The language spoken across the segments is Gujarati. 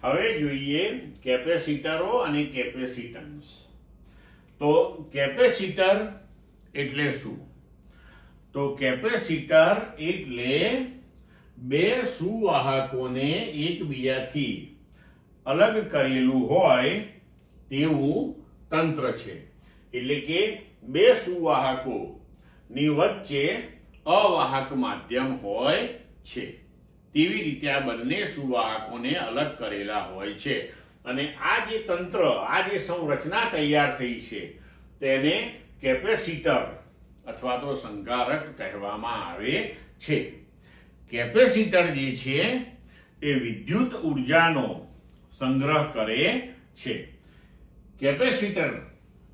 હવે જોઈએ કેપેસિટરો અને કેપેસિટન્સ. તો કેપેસિટર એટલે શું? તો કેપેસિટર એટલે બે સુવાહકોને એકબીજાથી અલગ કરેલું હોય તેવું તંત્ર છે. એટલે કે બે સુવાહકો ની વચ્ચે અવાહક માધ્યમ હોય છે તેવી રીતે આ બંને સુવાહકોને અલગ કરેલા હોય છે. અને આ જે તંત્ર, આ જે સંરચના તૈયાર થઈ છે તેને કેપેસિટર અથવા તો સંગારક કહેવામાં આવે છે. કેપેસિટર જે છે એ વિદ્યુત ઉર્જાનો સંગ્રહ કરે છે. કેપેસિટર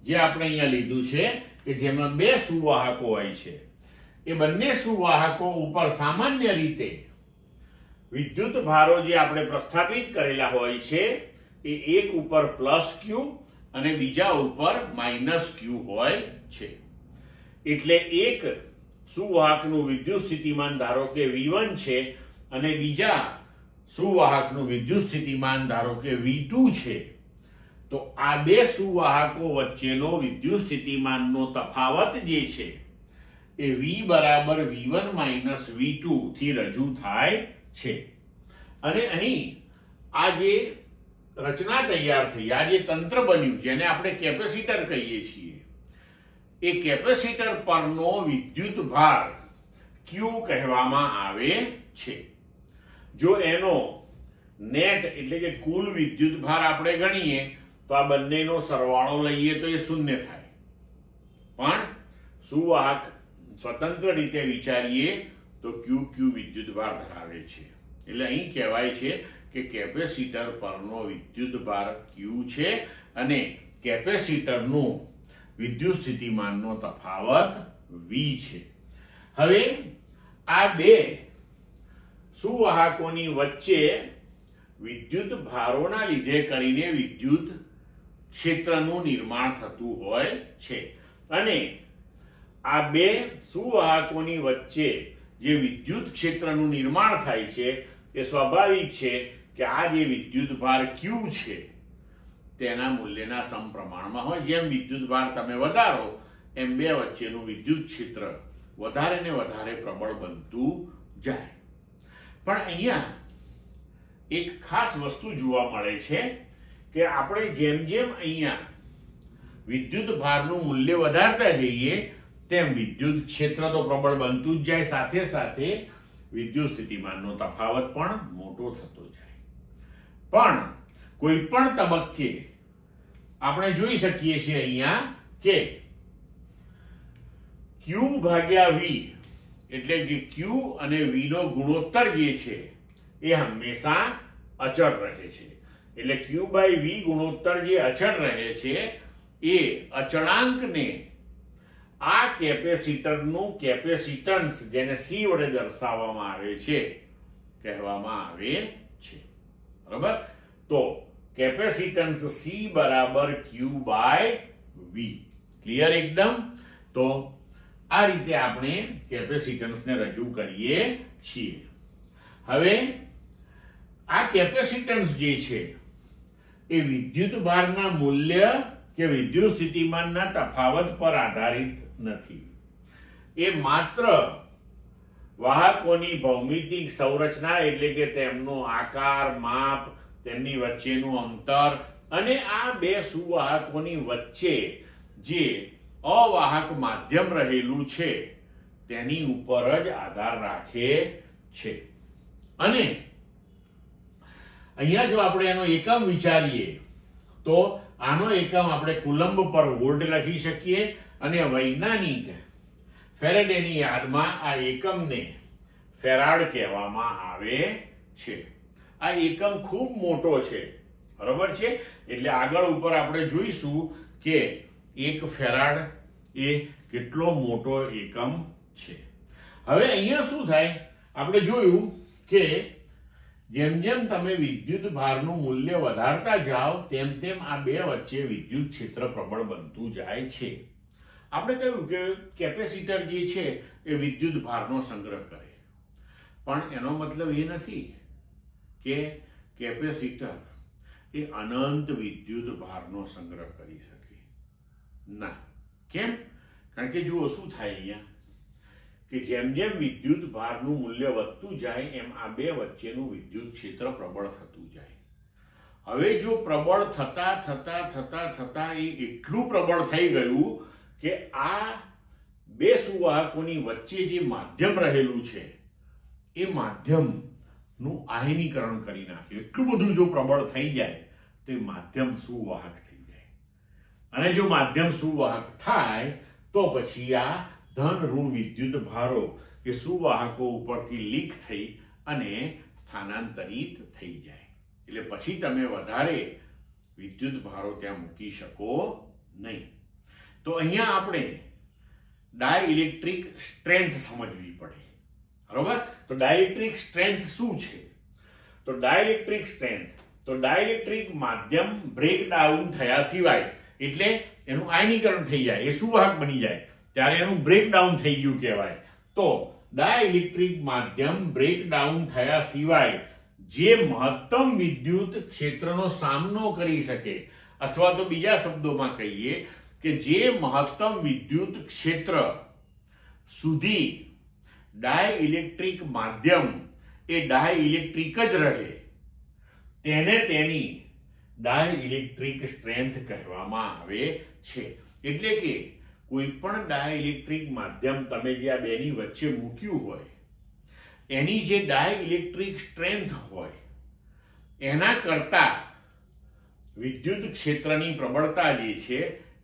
જે આપણે અહીંયા લીધું છે કે જેમાં બે સુવાહકો હોય છે, એ બંને સુવાહકો ઉપર સામાન્ય રીતે વિદ્યુત ભારો જે આપણે પ્રસ્થાપિત કરેલા હોય છે એ એક ઉપર +q અને બીજા ઉપર -q હોય છે. એટલે એક સુવાહકનું વિદ્યુત સ્થિતિમાન ધારો કે V1 છે અને બીજા સુવાહકનું વિદ્યુત સ્થિતિમાન ધારો કે V2 છે. તો આ બે સુવાહકો વચ્ચેનો વિદ્યુત સ્થિતિમાનનો તફાવત જે છે એ V બરાબર V1 - V2 થી રજૂ થાય છે. અને અહીં આ જે રચના તૈયાર થઈ, આ જે તંત્ર બન્યું જેને આપણે કેપેસિટર કહીએ છીએ, એ કેપેસિટર પરનો વિદ્યુત ભાર Q કહેવામાં આવે છે. જો એનો નેટ એટલે કે કુલ વિદ્યુત ભાર આપણે ગણીએ તો આ બંનેનો સરવાળો લઈએ તો એ શૂન્ય થાય. પણ સુવાહક સ્વતંત્ર રીતે વિચારીએ તો QQ વિદ્યુત ભાર ધરાવે છે. એટલે અહીં કહેવાય છે કે કેપેસિટર પરનો વિદ્યુત ભાર Q છે અને કેપેસિટરનું વિદ્યુત સ્થિતિમાનનો તફાવત V છે. હવે આ બે સુવાહકોની વચ્ચે વિદ્યુત ભારોના લીધે કરીને વિદ્યુત ક્ષેત્રનું નિર્માણ થતું હોય છે. અને આ બે સુવાહકોની વચ્ચે જે વિદ્યુત ક્ષેત્રનું નિર્માણ થાય છે એ સ્વાભાવિક છે કે આ જે વિદ્યુત ભાર Q છે તેના મૂલ્યના સમપ્રમાણમાં હોય. જેમ વિદ્યુત ભાર તમે વધારો એમ બે વચ્ચેનું વિદ્યુત ક્ષેત્ર વધારે ને વધારે પ્રબળ બનતું જાય. પણ અહીંયા એક ખાસ વસ્તુ જોવા મળે છે કે આપણે જેમ જેમ અહીંયા વિદ્યુત ભારનું મૂલ્ય વધારતા જઈએ તેમ વિદ્યુત ક્ષેત્ર તો પ્રબળ બનતું જ જાય, સાથે સાથે વિદ્યુત સ્થિતિમાનનો તફાવત પણ મોટો થતો જાય. પણ કોઈ પણ તબક્કે આપણે જોઈ શકીએ છીએ અહીંયા કે Q ભાગ્યા V એટલે કે Q અને V નો ગુણોત્તર જે છે એ હંમેશા અચળ રહે છે. એટલે Q/V ગુણોત્તર જે અચળ રહે છે એ અચળાંકને આ કેપેસિટરનું કેપેસિટન્સ જેને C વડે દર્શાવવામાં આવે છે કહેવામાં આવે છે. બરાબર? તો કેપેસિટન્સ C બરાબર Q/V. ક્લિયર એકદમ? તો આ રીતે આપણે કેપેસિટન્સને રજૂ કરીએ છીએ. હવે આ કેપેસિટન્સ જે છે એ વિદ્યુત ભારના મૂલ્ય કે વિદ્યુત સ્થિતિમાનના તફાવત પર આધારિત નથી. એ માત્ર વાહકોની ભૌમિતિક સંરચના એટલે કે તેમનો આકાર, માપ, તેમની વચ્ચેનું અંતર અને આ બે સુવાહકોની વચ્ચે જે અવાહક માધ્યમ રહેલું છે તેની ઉપર જ આધાર રાખે છે. અને અહીંયા જો આપણે એનો એકમ વિચારીએ તો આનો એકમ આપણે કુલંબ પર વોલ્ટ લખી શકીએ અને વૈજ્ઞાનિક ફેરેડેની યાદમાં આ એકમને ફેરાડ કહેવામાં આવે છે. આ એકમ ખૂબ મોટો છે. બરાબર છે? એટલે આગળ ઉપર આપણે જોઈશું કે એક ફેરાડ એ કેટલો મોટો એકમ છે. હવે અહીંયા શું થાય, આપણે જોયું કે જેમ જેમ તમે વિદ્યુત ભારનું મૂલ્ય વધારતા જાઓ તેમ તેમ આ બે વચ્ચે વિદ્યુત ક્ષેત્ર પ્રબળ બનતું જાય છે. આપણે કહ્યું કે કેપેસિટર જે છે એ વિદ્યુત ભારનો સંગ્રહ કરે, પણ એનો મતલબ એ નથી કે કેપેસિટર એ અનંત વિદ્યુત ભારનો સંગ્રહ કરી શકે ના. કેમ? કારણ કે જુઓ શું થાય અહીંયા કે જેમ જેમ વિદ્યુત ભારનું મૂલ્ય વધતું જાય એમ આ બે વચ્ચેનું વિદ્યુત ક્ષેત્ર પ્રબળ થતું જાય. હવે જો પ્રબળ થતા થતા થતા થતા એ એટલું પ્રબળ થઈ ગયું કે આ બે સુવાહકોની વચ્ચે જે માધ્યમ રહેલું છે એ માધ્યમનું આયનીકરણ કરી નાખ્યું. એટલું બધું જો પ્રબળ થઈ જાય તો એ માધ્યમ સુવાહક થઈ જાય. અને જો માધ્યમ સુવાહક થાય તો પછી આ ધન ઋણ વિદ્યુત ભારો એ સુવાહકો ઉપરથી લીક થઈ અને સ્થાનાંતરિત થઈ જાય. એટલે પછી તમે વધારે વિદ્યુત ભારો ત્યાં મૂકી શકો નહીં. તો અહીંયા આપણે ડાયઇલેક્ટ્રિક સ્ટ્રેન્થ સમજવી પડે. બરોબર? તો ડાયઇલેક્ટ્રિક સ્ટ્રેન્થ શું છે? તો ડાયઇલેક્ટ્રિક સ્ટ્રેન્થ, તો ડાયઇલેક્ટ્રિક માધ્યમ બ્રેકડાઉન થયા સિવાય, એટલે એનું આયનીકરણ થઈ જાય, એ સુવાહક બની જાય ત્યારે એનું બ્રેકડાઉન થઈ ગયું કહેવાય. તો ડાયઇલેક્ટ્રિક માધ્યમ બ્રેકડાઉન થયા સિવાય જે મહત્તમ વિદ્યુત ક્ષેત્રનો સામનો કરી શકે, અથવા તો બીજા શબ્દોમાં કહીએ કે જે મહત્તમ વિદ્યુત ક્ષેત્ર સુધી ડાયઇલેક્ટ્રિક માધ્યમ એ ડાયઇલેક્ટ્રિક જ રહે, તેને તેની ડાયઇલેક્ટ્રિક સ્ટ્રેન્થ કહેવામાં આવે છે. એટલે કે કોઈ પણ ડાયઇલેક્ટ્રિક માધ્યમ તમે જે આ બેની વચ્ચે મૂક્યું હોય એની જે ડાયઇલેક્ટ્રિક સ્ટ્રેન્થ હોય એના કરતા વિદ્યુત ક્ષેત્રની પ્રબળતા જે છે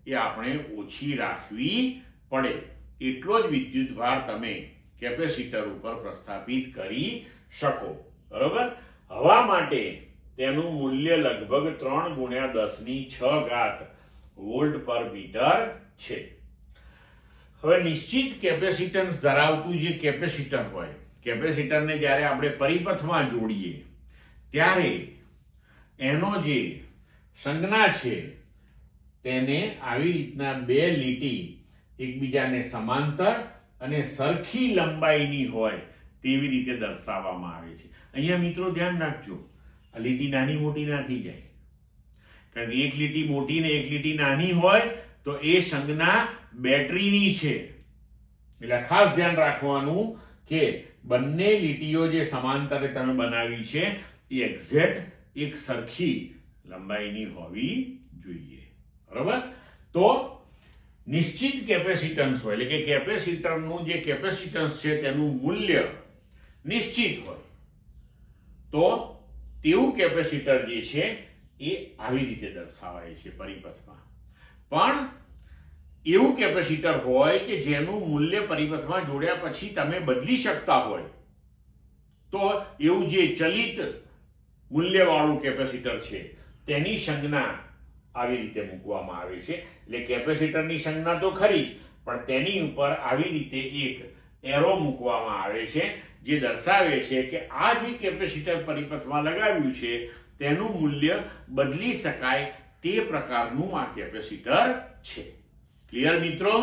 એ આપણે ઓછી રાખવી પડે. એટલો જ વિદ્યુત ભાર તમે કેપેસિટર ઉપર પ્રસ્થાપિત કરી શકો. બરોબર? હવા માટે તેનું મૂલ્ય લગભગ 3 × 10⁶ વોલ્ટ પર મીટર છે. હવે નિશ્ચિત કેપેસિટન્સ ધરાવતું જે કેપેસિટર હોય, કેપેસિટરને જ્યારે આપણે પરિપથમાં જોડીએ ત્યારે એનો જે સંજ્ઞા છે તેને આવી રીતના બે લીટી એકબીજાને સમાંતર અને સરખી લંબાઈની હોય તેવી રીતે દર્શાવવામાં આવે છે. અહીંયા મિત્રો ધ્યાન રાખજો, આ લીટી નાની મોટી ના થઈ જાય. કારણ કે એક લીટી મોટી ને એક લીટી નાની હોય તો એ સંજ્ઞા બેટરીની છે. એટલે ખાસ ધ્યાન રાખવાનું કે બંને લીટીઓ જે સમાંતરે તમે બનાવી છે એ એક્ઝેક્ટ એક સરખી લંબાઈની હોવી જોઈએ. બરોબર? તો નિશ્ચિત કેપેસિટન્સ હોય, એટલે કે કેપેસિટરનું જે કેપેસિટન્સ છે તેનું મૂલ્ય નિશ્ચિત હોય તો તેવું કેપેસિટર જે છે એ આવી રીતે દર્શાવાય છે પરિપથમાં. પણ એવું કેપેસિટર હોય કે જેનું મૂલ્ય પરિપથમાં જોડ્યા પછી તમે બદલી શકતા હોય તો એવું જે ચલિત મૂલ્યવાળું કેપેસિટર છે તેની સંજ્ઞા આવી રીતે મૂકવામાં આવે છે. એટલે કેપેસિટરની સંજ્ઞા તો ખરી જ, પણ તેની ઉપર આવી રીતે એક એરો મૂકવામાં આવે છે જે દર્શાવે છે કે આ જે કેપેસિટર પરિપથમાં લગાવ્યું છે તેનું મૂલ્ય બદલી શકાય તે પ્રકારનું આ કેપેસિટર છે. ક્લિયર મિત્રો?